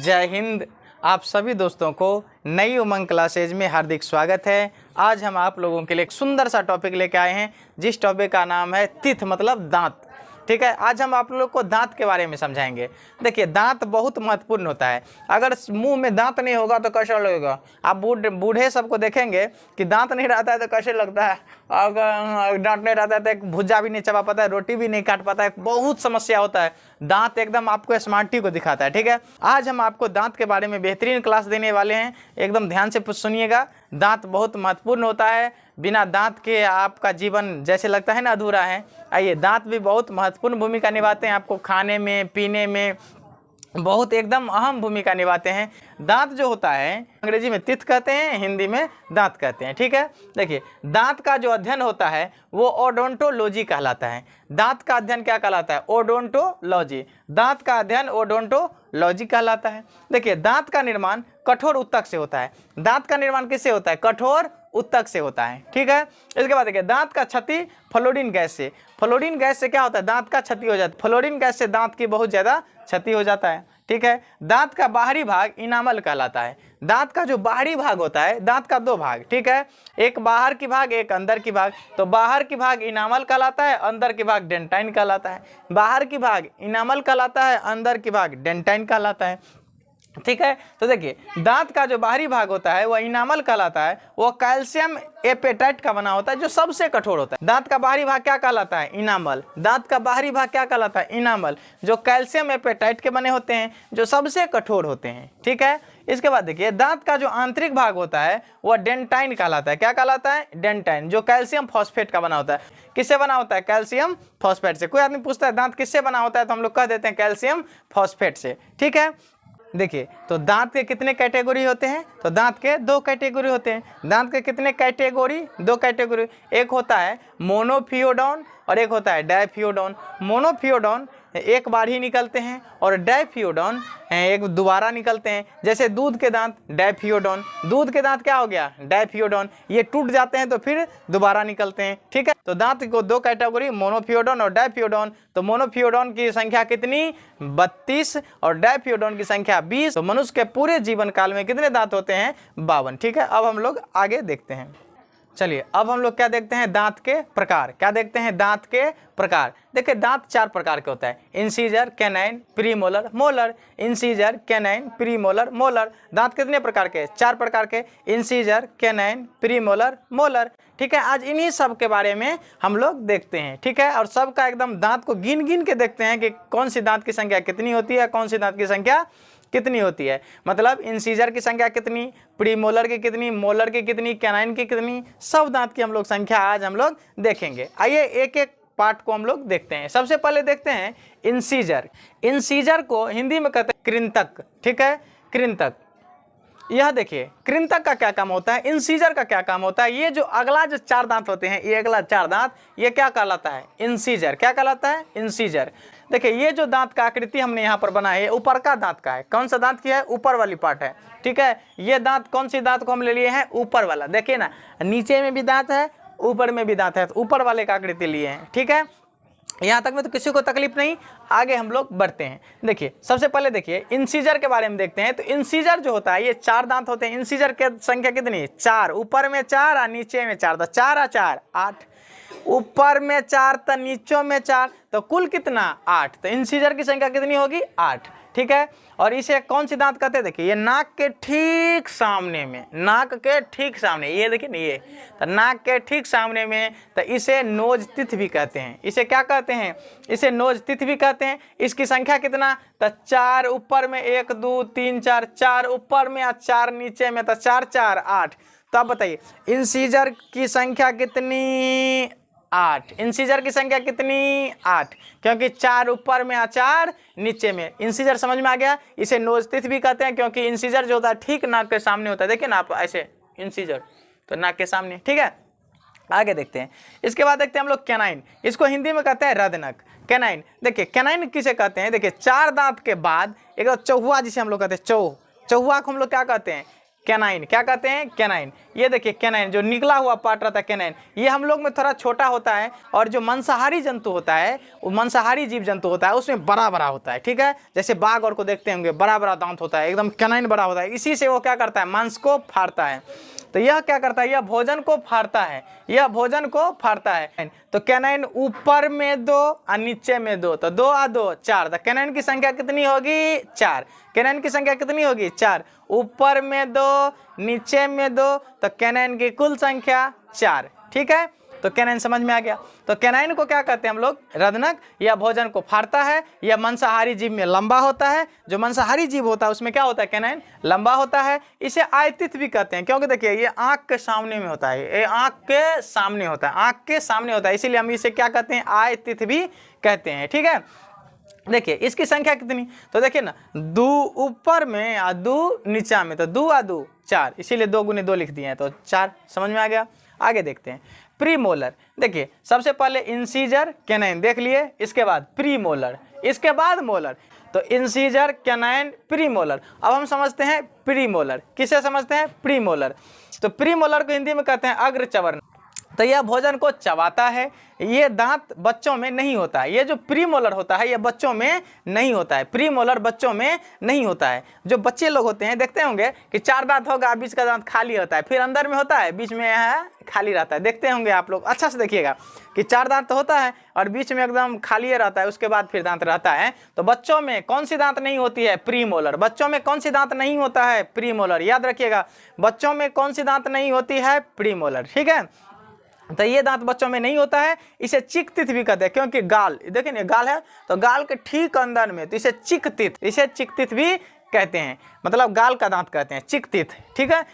जय हिंद। आप सभी दोस्तों को नई उमंग क्लासेज में हार्दिक स्वागत है। आज हम आप लोगों के लिए एक सुंदर सा टॉपिक लेके आए हैं, जिस टॉपिक का नाम है टीथ मतलब दांत। ठीक है, आज हम आप लोग को दांत के बारे में समझाएंगे। देखिए, दांत बहुत महत्वपूर्ण होता है। अगर मुंह में दांत नहीं होगा तो कैसा लगेगा? आप बूढ़े सबको देखेंगे कि दांत नहीं रहता है तो कैसे लगता है। अगर दांत नहीं रहता है तो एक भुजा भी नहीं चबा पाता है, रोटी भी नहीं काट पाता है, बहुत समस्या होता है। दांत एकदम आपको स्मार्टी को दिखाता है। ठीक है, आज हम आपको दांत के बारे में बेहतरीन क्लास देने वाले हैं, एकदम ध्यान से सुनिएगा। दांत बहुत महत्वपूर्ण होता है, बिना दांत के आपका जीवन जैसे लगता है ना अधूरा है। आइए, दांत भी बहुत महत्वपूर्ण भूमिका निभाते हैं, आपको खाने में पीने में बहुत एकदम अहम भूमिका निभाते हैं। दांत जो होता है अंग्रेजी में टीथ कहते हैं, हिंदी में दांत कहते हैं। ठीक है, देखिए, दांत का जो अध्ययन होता है वो ओडोंटोलॉजी कहलाता है। दांत का अध्ययन क्या कहलाता है? ओडोंटोलॉजी। दांत का अध्ययन ओडोंटोलॉजी कहलाता है। देखिए, दांत का निर्माण कठोर ऊतक से होता है। दांत का निर्माण किससे होता है? कठोर ऊतक से होता है। ठीक है, इसके बाद देखिए, दांत का क्षति फ्लोरीन गैस से। फ्लोरीन गैस से क्या होता है? दांत का क्षति हो जाता है। फ्लोरीन गैस से दांत की बहुत ज्यादा क्षति हो जाता है। ठीक है, दांत का बाहरी भाग इनामल कहलाता है। दांत का जो बाहरी भाग होता है, दांत का दो भाग, ठीक है, एक बाहर की भाग एक अंदर की भाग। तो बाहर की भाग इनामल कहलाता है, अंदर की भाग डेंटाइन कहलाता है। बाहर की भाग इनामल कहलाता है, अंदर की भाग डेंटाइन कहलाता है। ठीक है, तो देखिए, दांत का जो बाहरी भाग होता है वह इनामल कहलाता है। वो कैल्शियम एपेटाइट का बना होता है, जो सबसे कठोर होता है। दांत का बाहरी भाग क्या कहलाता है? इनामल। दांत का बाहरी भाग क्या कहलाता है? इनामल, जो कैल्शियम एपेटाइट के बने होते हैं, जो सबसे कठोर होते हैं। ठीक है, इसके बाद देखिए, दांत का जो आंतरिक भाग होता है वह डेंटाइन कहलाता है। क्या कहलाता है? डेंटाइन, जो कैल्शियम फॉस्फेट का बना होता है। किससे बना होता है? कैल्शियम फॉस्फेट से। कोई आदमी पूछता है दांत किससे बना होता है, तो हम लोग कह देते हैं कैल्शियम फॉस्फेट से। ठीक है, देखिए, तो दांत के कितने कैटेगरी होते हैं? तो दांत के दो कैटेगरी होते हैं। दांत के कितने कैटेगरी? दो कैटेगरी। एक होता है मोनोफियोडॉन और एक होता है डायफियोडॉन। मोनोफियोडॉन एक बार ही निकलते हैं और डायफियोडॉन एक दोबारा निकलते हैं। जैसे दूध के दांत डायफियोडॉन, दूध के दांत क्या हो गया? डायफियोडॉन। ये टूट जाते हैं तो फिर दोबारा निकलते हैं। ठीक है, तो दांत को दो कैटेगरी, मोनोफियोडॉन और डायफियोडॉन। तो मोनोफियोडॉन की संख्या कितनी? 32 और डायफियोडॉन की संख्या 20। तो मनुष्य के पूरे जीवन काल में कितने दांत होते हैं? 52। ठीक है, अब हम लोग आगे देखते हैं। चलिए, अब हम लोग क्या देखते हैं? दांत के प्रकार। क्या देखते हैं? दांत के प्रकार। देखिए, दांत चार प्रकार के होता है: incisor, canine, premolar, molar. Incisor, canine, premolar, molar. दांत कितने प्रकार के? चार प्रकार के: इंसीजर, कैनाइन, प्रीमोलर, मोलर। ठीक है, आज इन्हीं सब के बारे में हम लोग देखते हैं। ठीक है, और सबका एकदम दांत को गिन गिन के देखते हैं कि कौन सी दांत की संख्या कितनी होती है, कौन सी दांत की संख्या कितनी होती है। मतलब इंसीजर की संख्या कितनी, प्रीमोलर की कितनी, मोलर की कितनी, कैनाइन की कितनी, सब दांत की हम लोग संख्या आज हम लोग देखेंगे। आइए, एक एक पार्ट को हम लोग देखते हैं। सबसे पहले देखते हैं इंसीजर। इंसीजर को हिंदी में कहते हैं कृंतक। ठीक है, कृंतक। यह देखिए, कृंतक का क्या काम होता है, इंसीजर का क्या काम होता है। ये जो अगला जो चार दांत होते हैं, ये अगला चार दांत, ये क्या कहलाता है? इंसीजर। क्या कहलाता है? इंसीजर। देखिए, ये जो दांत का आकृति हमने यहाँ पर बनाया है, ऊपर का दांत का है। कौन सा दांत की है? ऊपर वाली पार्ट है। ठीक है, ये दांत कौन सी दांत को हम ले लिए हैं? ऊपर वाला। देखिए ना, नीचे में भी दांत है, ऊपर में भी दांत है, तो ऊपर वाले का आकृति लिए हैं। ठीक है, यहाँ तक में तो किसी को तकलीफ नहीं। आगे हम लोग बढ़ते हैं। देखिए, सबसे पहले देखिए इंसीजर के बारे में देखते हैं। तो इंसीजर जो होता है, ये चार दांत होते हैं। इंसीजर की संख्या कितनी है? चार। ऊपर में चार और नीचे में चार। तो चार और चार 8। ऊपर में चार तो नीचों में चार, तो कुल कितना? 8। तो इंसीजर की संख्या कितनी होगी? 8। ठीक है, और इसे कौन सी दांत कहते हैं? देखिए, ये नाक के ठीक सामने में, नाक के ठीक सामने, ये देखिए ना, ये तो नाक के ठीक सामने में, तो इसे नोज टिथ भी कहते हैं। इसे क्या कहते हैं? इसे नोज टिथ भी कहते हैं। इसकी संख्या कितना? तो 4 ऊपर में, 1 2 3 4, 4 ऊपर में और 4 नीचे में, तो 4 4 8। तो आप बताइए, इंसीजर की संख्या कितनी? 8। इंसीजर की संख्या कितनी? 8, क्योंकि 4 ऊपर में और 4 नीचे में। इंसीजर समझ में आ गया। इसे नोज टिथ भी कहते हैं, क्योंकि इंसीजर जो होता है ठीक नाक के सामने होता है। देखिए ना आप, ऐसे इंसीजर तो नाक के सामने। ठीक है, आगे देखते हैं। इसके बाद देखते हैं हम लोग कैनाइन। इसको हिंदी में कहते हैं रदनक। कैनाइन, देखिए कैनाइन किसे कहते हैं? देखिए, चार दांत के बाद एक चौहुआ, जिसे हम लोग कहते हैं चौहुआ को हम लोग क्या कहते हैं? कैनाइन। क्या कहते हैं? कैनाइन। ये देखिए कैनाइन, जो निकला हुआ पार्ट रहता है कैनाइन, ये हम लोग में थोड़ा छोटा होता है, और जो मांसाहारी जंतु होता है, वो मांसाहारी जीव जंतु होता है, उसमें बड़ा बड़ा होता है। ठीक है, जैसे बाघ और को देखते होंगे, बड़ा बड़ा दांत होता है, एकदम कैनाइन बड़ा होता है, इसी से वो क्या करता है? मांस को फाड़ता है। तो यह क्या करता है? यह भोजन को फाड़ता है, यह भोजन को फाड़ता है। तो कैनाइन ऊपर में 2 और नीचे में 2, तो 2 और 2 4। तो कैनाइन की संख्या कितनी होगी? 4। कैनाइन की संख्या कितनी होगी? 4। ऊपर में 2, नीचे में 2, तो कैनाइन की कुल संख्या 4। ठीक है, तो कैनाइन समझ में आ गया। तो कैनाइन को क्या कहते हैं हम लोग? रदनक। यह भोजन को फाड़ता है। यह मांसाहारी जीव में लंबा होता है। जो मांसाहारी जीव होता है उसमें क्या होता है? कैनाइन लंबा होता है। इसे आयतित भी कहते हैं, क्योंकि देखिए ये आंख के सामने में होता है, ये आंख के सामने होता है, आंख के सामने होता है, इसीलिए हम इसे क्या कहते हैं? आयतित भी कहते हैं। ठीक है, देखिए इसकी संख्या कितनी, तो देखिए ना, 2 ऊपर में और 2 नीचा में, तो 2 और 2 4, इसीलिए 2 गुने 2 लिख दिए हैं, तो 4। समझ में आ गया। आगे देखते हैं प्रीमोलर। देखिए सबसे पहले इंसीजर कैनाइन देख लिए, इसके बाद प्रीमोलर, इसके बाद मोलर। तो इंसीजर कैनाइन प्रीमोलर। अब हम समझते हैं प्रीमोलर। किसे समझते हैं? प्रीमोलर। तो प्रीमोलर को हिंदी में कहते हैं अग्रचवर्ण। तो यह भोजन को चबाता है। ये दांत बच्चों में नहीं होता है। ये जो प्रीमोलर होता है ये बच्चों में नहीं होता है। प्रीमोलर बच्चों में नहीं होता है। जो बच्चे लोग होते हैं देखते होंगे कि 4 दांत होगा, बीच का दांत खाली होता है, फिर अंदर में होता है, बीच में है खाली रहता है। देखते होंगे आप लोग, अच्छा से देखिएगा कि 4 दांत होता है और बीच में एकदम खाली रहता है, उसके बाद फिर दांत रहता है। तो बच्चों में कौन सी दांत नहीं होती है? प्रीमोलर। बच्चों में कौन सी दांत नहीं होता है? प्रीमोलर। याद रखिएगा, बच्चों में कौन सी दांत नहीं होती है? प्रीमोलर। ठीक है, तो ये दांत बच्चों में नहीं होता है। इसे चिकतित भी कहते हैं, क्योंकि गाल, देखिए ना गाल है, तो गाल के ठीक अंदर में, तो इसे चिकतित, इसे चिकतित भी कहते हैं, मतलब गाल का दांत कहते हैं, चिकतित। ठीक है,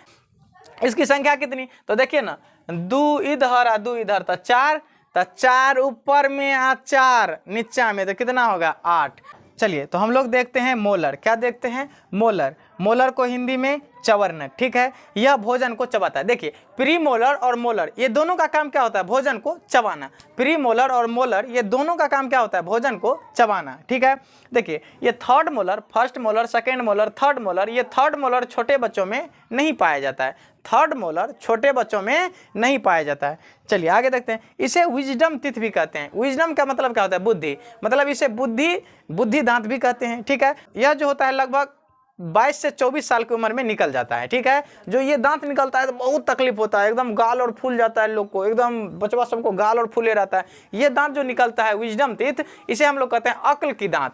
इसकी संख्या कितनी, तो देखिए ना, 2 इधर और 2 इधर, तो 4, तो 4 ऊपर में और 4 नीचा में, तो कितना होगा? 8। चलिए तो हम लोग देखते हैं मोलर। क्या देखते हैं? मोलर। मोलर को हिंदी में चवर्णक। ठीक है, यह भोजन को चबाता है। देखिए प्रीमोलर और मोलर ये दोनों का काम क्या होता है? भोजन को चबाना। प्रीमोलर और मोलर ये दोनों का काम क्या होता है? भोजन को चबाना। ठीक है, देखिए ये third molar, first molar, second molar, third molar, ये थर्ड मोलर छोटे बच्चों में नहीं पाया जाता है। थर्ड मोलर छोटे बच्चों में नहीं पाया जाता है। चलिए आगे देखते हैं। इसे विजडम टीथ भी कहते हैं। विजडम का मतलब क्या होता है? बुद्धि, मतलब इसे बुद्धि दांत भी कहते हैं। ठीक है, यह जो होता है लगभग 22 से 24 साल की उम्र में निकल जाता है। ठीक है, जो ये दांत निकलता है तो बहुत तकलीफ होता है, एकदम गाल और फूल जाता है लोग को, एकदम बचवा सबको गाल और फूले रहता है। ये दांत जो निकलता है विजडम टीथ, इसे हम लोग कहते हैं अक्ल की दांत।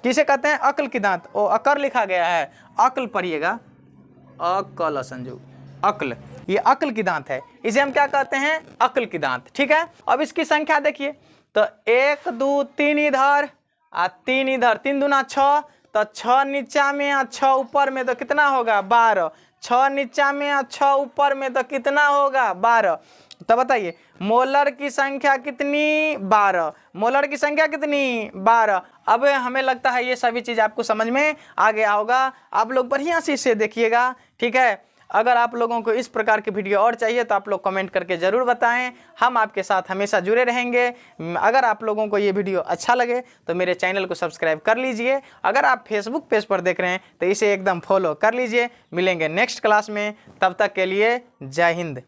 किसे कहते हैं? अक्ल की दांत। ओ अकर लिखा गया है, अक्ल पढ़िएगा, अकल संजू, अक्ल, ये अक्ल की दांत है, इसे हम क्या कहते हैं? अक्ल की दांत। ठीक है, अब इसकी संख्या देखिए, तो 1 2 3 इधर और 3 इधर, 3 दूना 6, तो 6 नीचा में और 6 ऊपर में, तो कितना होगा? 12। 6 नीचा में और 6 ऊपर में, तो कितना होगा? 12। तो बताइए मोलर की संख्या कितनी? 12। मोलर की संख्या कितनी? 12। अब हमें लगता है ये सभी चीज़ आपको समझ में आ गया होगा। आप लोग बढ़िया से इसे देखिएगा। ठीक है, अगर आप लोगों को इस प्रकार की वीडियो और चाहिए तो आप लोग कमेंट करके ज़रूर बताएं, हम आपके साथ हमेशा जुड़े रहेंगे। अगर आप लोगों को ये वीडियो अच्छा लगे तो मेरे चैनल को सब्सक्राइब कर लीजिए। अगर आप फेसबुक पेज पर देख रहे हैं तो इसे एकदम फॉलो कर लीजिए। मिलेंगे नेक्स्ट क्लास में, तब तक के लिए जय हिंद।